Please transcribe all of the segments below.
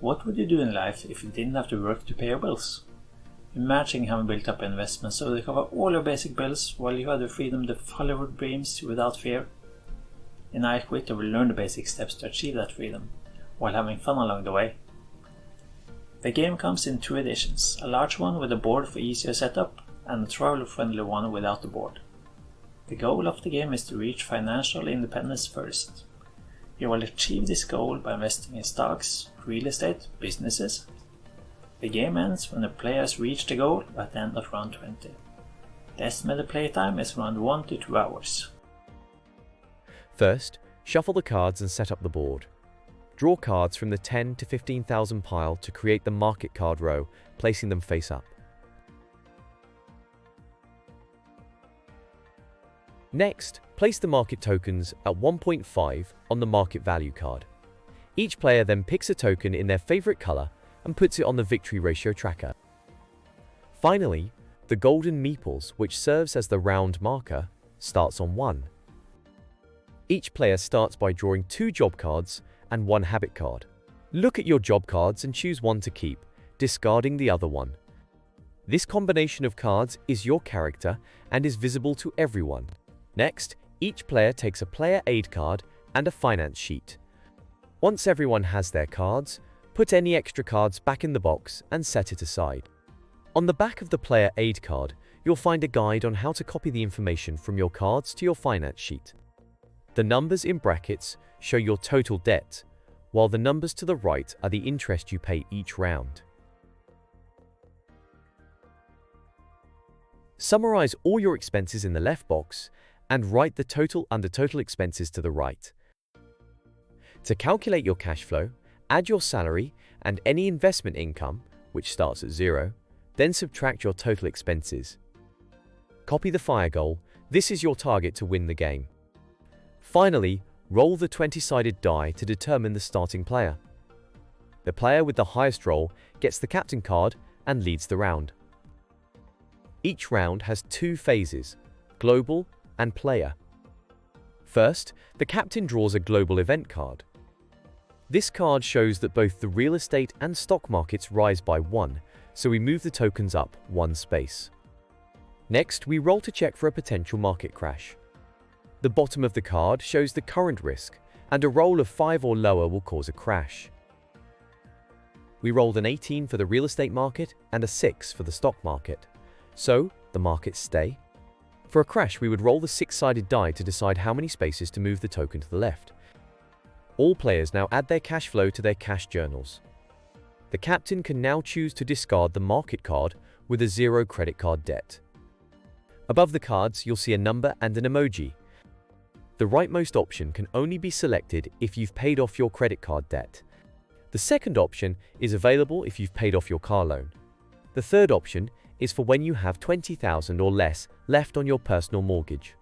What would you do in life if you didn't have to work to pay your bills? Imagine having built up investments so they cover all your basic bills while you have the freedom to follow your dreams without fear. In I Quit, you will learn the basic steps to achieve that freedom, while having fun along the way. The game comes in 2 editions, a large one with a board for easier setup and a traveler-friendly one without the board. The goal of the game is to reach financial independence first. You will achieve this goal by investing in stocks, real estate, businesses. The game ends when the players reach the goal at the end of round 20. The estimated playtime is around 1 to 2 hours. First, shuffle the cards and set up the board. Draw cards from the 10 to 15,000 pile to create the market card row, placing them face up. Next, place the market tokens at 1.5 on the market value card. Each player then picks a token in their favorite color and puts it on the victory ratio tracker. Finally, the golden meeples, which serves as the round marker, starts on 1. Each player starts by drawing 2 job cards and 1 habit card. Look at your job cards and choose one to keep, discarding the other one. This combination of cards is your character and is visible to everyone. Next, each player takes a player aid card and a finance sheet. Once everyone has their cards, put any extra cards back in the box and set it aside. On the back of the player aid card, you'll find a guide on how to copy the information from your cards to your finance sheet. The numbers in brackets show your total debt, while the numbers to the right are the interest you pay each round. Summarize all your expenses in the left box and write the total under total expenses to the right. To calculate your cash flow, add your salary and any investment income, which starts at 0, then subtract your total expenses. Copy the fire goal. This is your target to win the game. Finally, roll the 20-sided die to determine the starting player. The player with the highest roll gets the captain card and leads the round. Each round has 2 phases, global and player. First, the captain draws a global event card. This card shows that both the real estate and stock markets rise by 1, so we move the tokens up 1 space. Next, we roll to check for a potential market crash. The bottom of the card shows the current risk, and a roll of 5 or lower will cause a crash. We rolled an 18 for the real estate market and a 6 for the stock market. So, the markets stay. For a crash, we would roll the 6-sided die to decide how many spaces to move the token to the left. All players now add their cash flow to their cash journals. The captain can now choose to discard the market card with a 0 credit card debt. Above the cards, you'll see a number and an emoji. The rightmost option can only be selected if you've paid off your credit card debt. The second option is available if you've paid off your car loan. The third option is for when you have $20,000 or less left on your personal mortgage.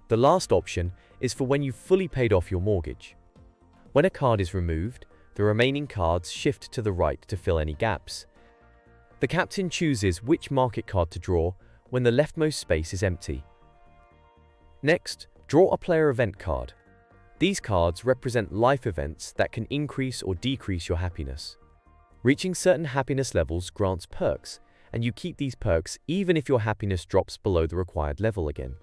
The last option is for when you've fully paid off your mortgage. When a card is removed, the remaining cards shift to the right to fill any gaps. The captain chooses which market card to draw when the leftmost space is empty. Next, draw a player event card. These cards represent life events that can increase or decrease your happiness. Reaching certain happiness levels grants perks, and you keep these perks even if your happiness drops below the required level again.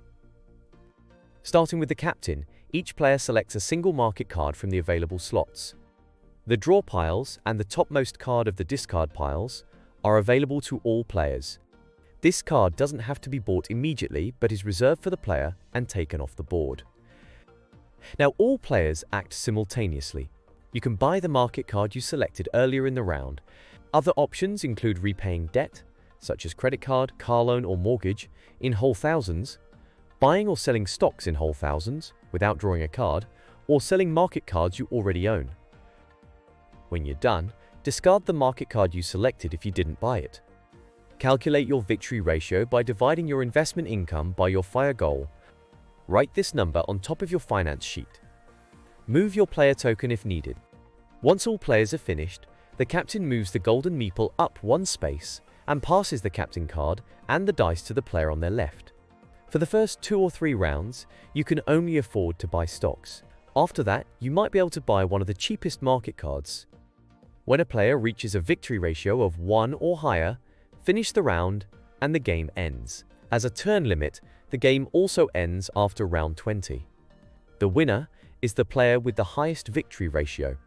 Starting with the captain, each player selects a single market card from the available slots. The draw piles and the topmost card of the discard piles are available to all players. This card doesn't have to be bought immediately but is reserved for the player and taken off the board. Now all players act simultaneously. You can buy the market card you selected earlier in the round. Other options include repaying debt, such as credit card, car loan or mortgage, in whole thousands, buying or selling stocks in whole thousands without drawing a card, or selling market cards you already own. When you're done, discard the market card you selected if you didn't buy it. Calculate your victory ratio by dividing your investment income by your fire goal. Write this number on top of your finance sheet. Move your player token if needed. Once all players are finished, the captain moves the golden meeple up 1 space and passes the captain card and the dice to the player on their left. For the first 2 or 3 rounds, you can only afford to buy stocks. After that, you might be able to buy one of the cheapest market cards. When a player reaches a victory ratio of 1 or higher, finish the round and the game ends. As a turn limit, the game also ends after round 20. The winner is the player with the highest victory ratio.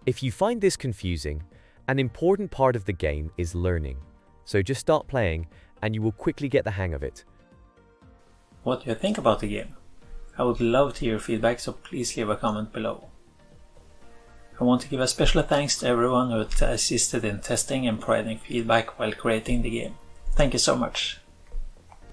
If you find this confusing, an important part of the game is learning. So just start playing and you will quickly get the hang of it. What do you think about the game? I would love to hear feedback, so please leave a comment below. I want to give a special thanks to everyone who assisted in testing and providing feedback while creating the game. Thank you so much.